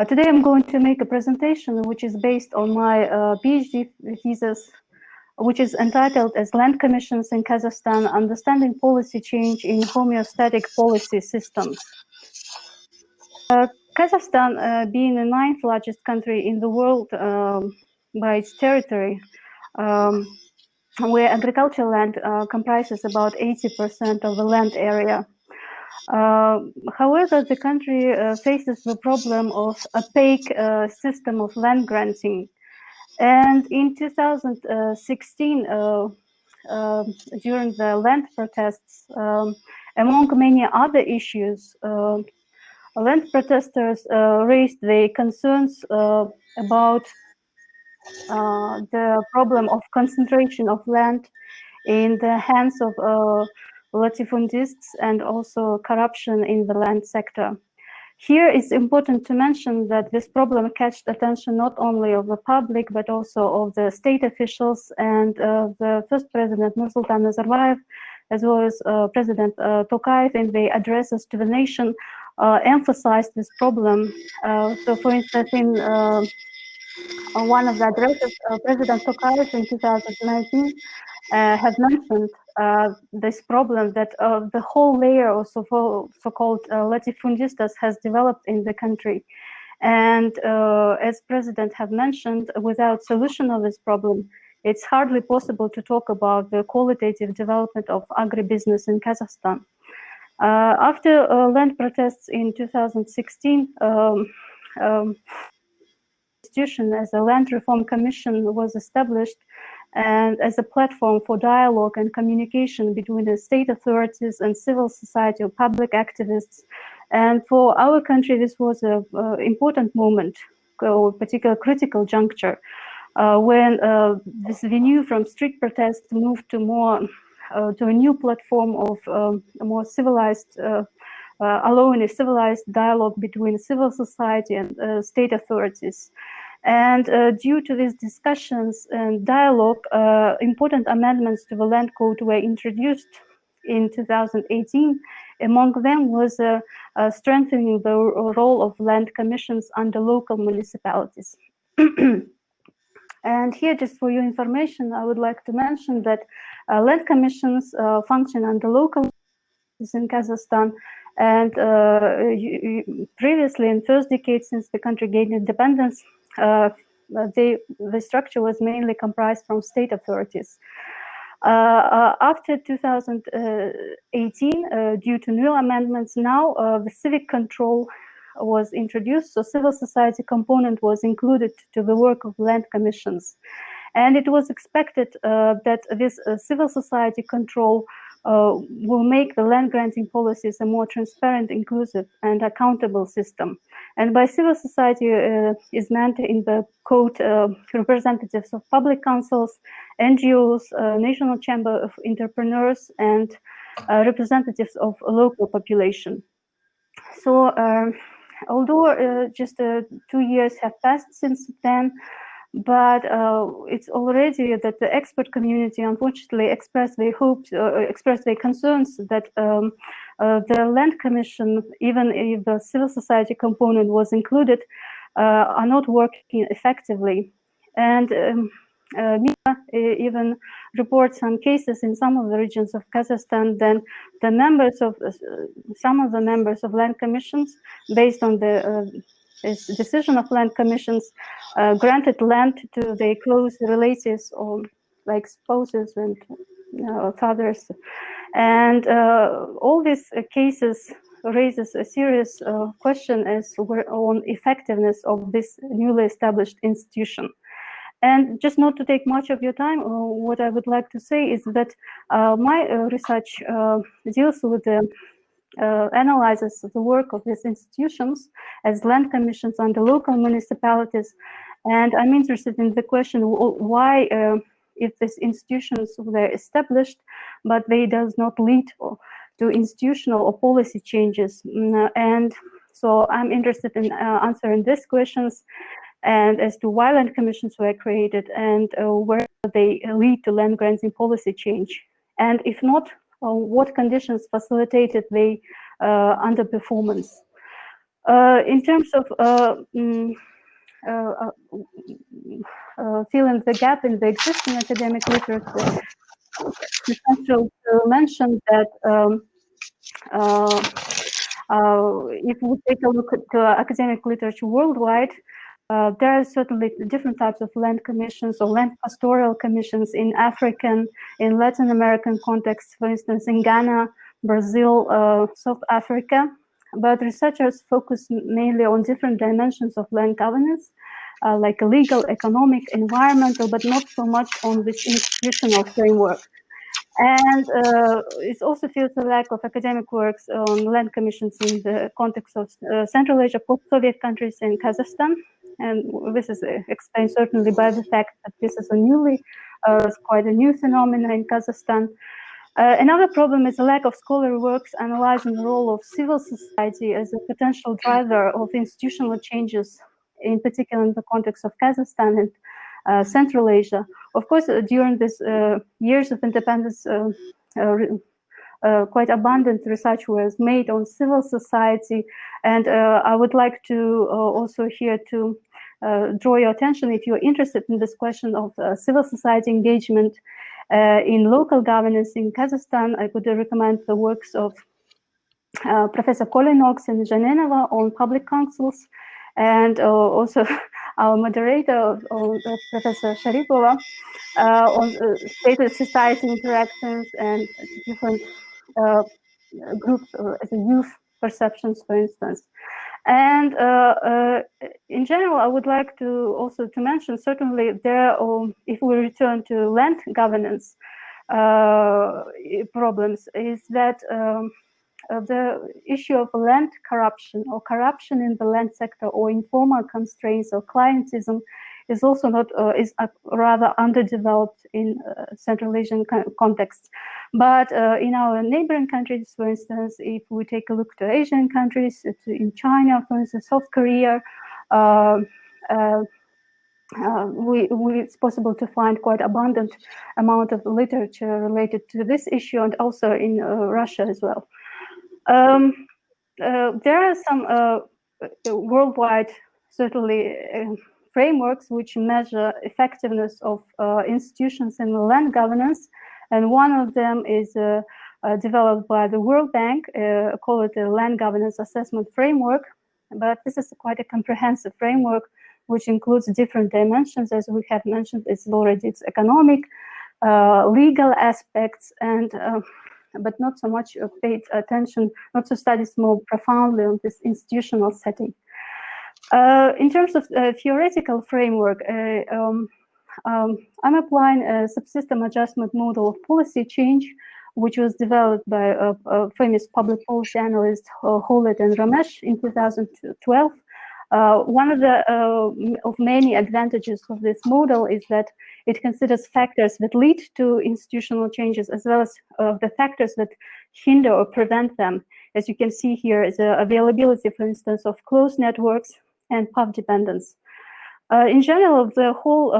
Today I'm going to make a presentation which is based on my PhD thesis, which is entitled as Land Commissions in Kazakhstan, Understanding Policy Change in Homeostatic Policy Systems. Kazakhstan, being the 9th largest country in the world by its territory, where agricultural land comprises about 80% of the land area. However, the country faces the problem of opaque system of land granting. And in 2016, during the land protests, among many other issues, land protesters raised their concerns about the problem of concentration of land in the hands of latifundists and also corruption in the land sector. Here it's important to mention that this problem catched attention not only of the public but also of the state officials, and the first president Nursultan Nazarbayev as well as President Tokayev in their addresses to the nation emphasized this problem. So for instance, in one of the addresses, President Tokayev in 2019 had mentioned this problem that the whole layer of so-called latifundistas has developed in the country. And as President had mentioned, without solution of this problem, it's hardly possible to talk about the qualitative development of agribusiness in Kazakhstan. After land protests in 2016, institution as a Land Reform Commission was established, and as a platform for dialogue and communication between the state authorities and civil society or public activists. And for our country, this was an important moment, or particular critical juncture, when this venue from street protest moved to more to a new platform of a more civilized, allowing a civilized dialogue between civil society and state authorities. And due to these discussions and dialogue, important amendments to the land code were introduced in 2018. Among them was strengthening the role of land commissions under local municipalities. And here, just for your information, I would like to mention that land commissions function under local in Kazakhstan. And previously, in first decade since the country gained independence, the structure was mainly comprised from state authorities. After 2018, due to new amendments, now the civic control was introduced, so civil society component was included to the work of land commissions. And it was expected that this civil society control will make the land granting policies a more transparent, inclusive, and accountable system. And by civil society is meant in the code representatives of public councils, NGOs, National Chamber of Entrepreneurs, and representatives of local population. So although just 2 years have passed since then, but it's already that the expert community unfortunately expressed their hopes, expressed their concerns that the land commission, even if the civil society component was included, are not working effectively. And media even reports some cases in some of the regions of Kazakhstan. Then the members of some of the members of land commissions, based on the decision of land commissions, granted land to their close relatives or like spouses and fathers. And all these cases raises a serious question as on effectiveness of this newly established institution. And just not to take much of your time, what I would like to say is that my research deals with the analyzes the work of these institutions as land commissions under local municipalities. And I'm interested in the question why, if these institutions were established, but they does not lead to institutional or policy changes. And so I'm interested in answering these questions, and as to why land commissions were created and where they lead to land granting policy change. And if not, what conditions facilitated the underperformance. In terms of filling the gap in the existing academic literature, it's essential to mention that if we take a look at academic literature worldwide, there are certainly different types of land commissions or land pastoral commissions in African, in Latin American contexts, for instance, in Ghana, Brazil, South Africa. But researchers focus mainly on different dimensions of land governance, like legal, economic, environmental, but not so much on this institutional framework. And it also feels a lack of academic works on land commissions in the context of Central Asia, post-Soviet countries, and Kazakhstan. And this is explained certainly by the fact that this is quite a new phenomenon in Kazakhstan. Another problem is a lack of scholarly works analyzing the role of civil society as a potential driver of institutional changes, in particular in the context of Kazakhstan and Central Asia. Of course, during these years of independence, quite abundant research was made on civil society, and I would like to also here to draw your attention, if you're interested in this question of civil society engagement in local governance in Kazakhstan. I would recommend the works of Professor Kolinox and Zhanenova on public councils, and also our moderator, Professor Sharipova, on state society interactions and different groups, as a youth perceptions, for instance. And in general, I would like to also to mention, certainly there, if we return to land governance problems, is that the issue of land corruption or corruption in the land sector or informal constraints or clientism is also not, is rather underdeveloped in Central Asian contexts. But in our neighboring countries, for instance, if we take a look to Asian countries, in China, for instance, South Korea, it's possible to find quite abundant amount of literature related to this issue, and also in Russia as well. There are some worldwide, certainly, frameworks which measure effectiveness of institutions in land governance, and one of them is developed by the World Bank, call it the Land Governance Assessment Framework. But this is quite a comprehensive framework which includes different dimensions, as we have mentioned. It's economic, legal aspects, and but not so much paid attention, not to studies more profoundly on this institutional setting. In terms of theoretical framework, I'm applying a subsystem adjustment model of policy change, which was developed by a famous public policy analyst, Holet and Ramesh, in 2012. One of the of many advantages of this model is that it considers factors that lead to institutional changes, as well as the factors that hinder or prevent them. As you can see here, is the availability, for instance, of closed networks and path dependence. In general, the whole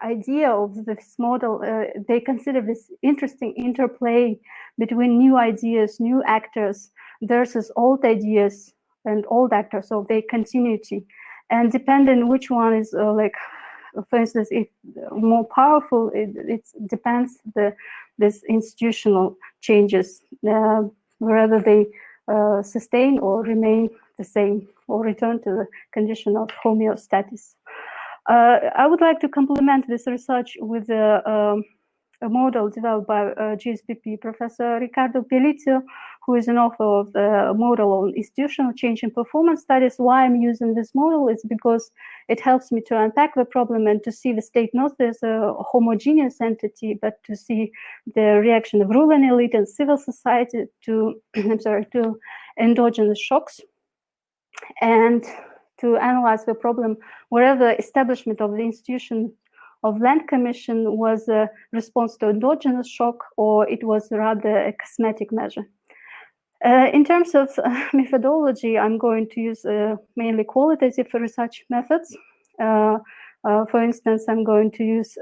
idea of this model, they consider this interesting interplay between new ideas, new actors, versus old ideas and old actors, so their continuity. And depending which one is like, for instance, if more powerful, it depends this institutional changes, whether they sustain or remain the same, or return to the condition of homeostasis. I would like to complement this research with a model developed by GSPP Professor Riccardo Pelizio, who is an author of the model on institutional change in performance studies. Why I'm using this model is because it helps me to unpack the problem and to see the state not as a homogeneous entity, but to see the reaction of ruling elite and civil society to, to endogenous shocks, and to analyze the problem wherever establishment of the institution of land commission was a response to endogenous shock, or it was rather a cosmetic measure. In terms of methodology, I'm going to use mainly qualitative research methods. For instance, I'm going to use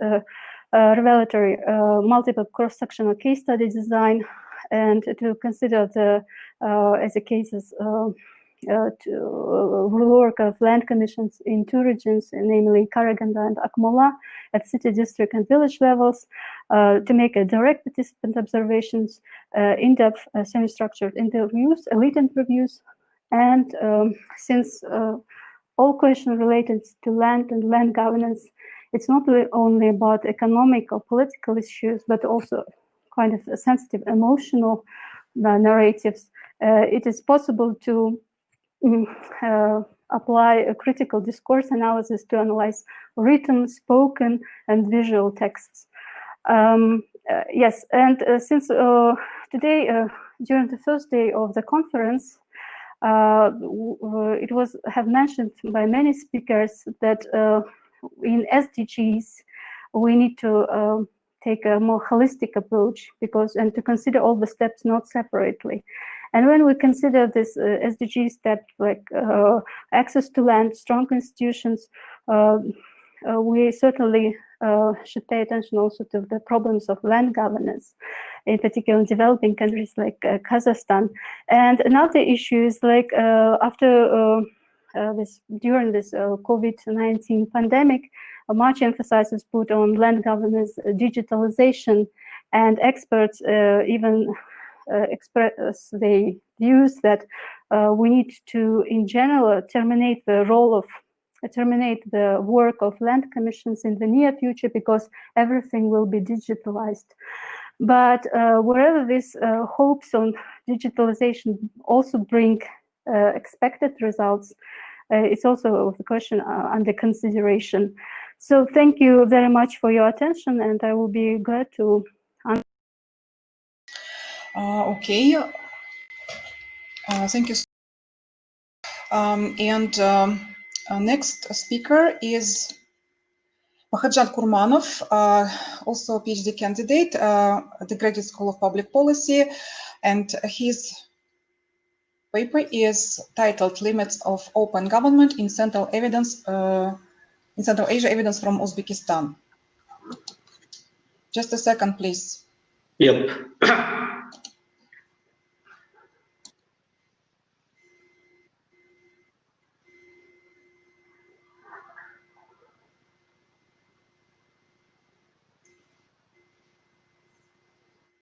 revelatory multiple cross-sectional case study design, and to consider the as a cases work of land commissions in two regions, namely Karaganda and Akmola, at city, district, and village levels, to make a direct participant observations, in-depth semi-structured interviews, elite interviews, and since all questions related to land and land governance, it's not only about economic or political issues, but also kind of sensitive emotional narratives. It is possible to apply a critical discourse analysis to analyze written, spoken, and visual texts. Yes, and since today, during the first day of the conference, it was mentioned by many speakers that in SDGs we need to take a more holistic approach and to consider all the steps not separately. And when we consider this SDG step, like access to land, strong institutions, we certainly should pay attention also to the problems of land governance, in particular in developing countries like Kazakhstan. And another issue is like during this COVID-19 pandemic, much emphasis is put on land governance, digitalization, and experts even express their views that we need to, in general, terminate the work of land commissions in the near future, because everything will be digitalized. But wherever these hopes on digitalization also bring expected results, it's also the question under consideration. So thank you very much for your attention, and I will be glad to answer. Okay, thank you. Next speaker is Mahajan Kurmanov, also a PhD candidate at the Graduate School of Public Policy, and his paper is titled "Limits of Open Government in Central Asia Evidence from Uzbekistan." Just a second, please. Yep.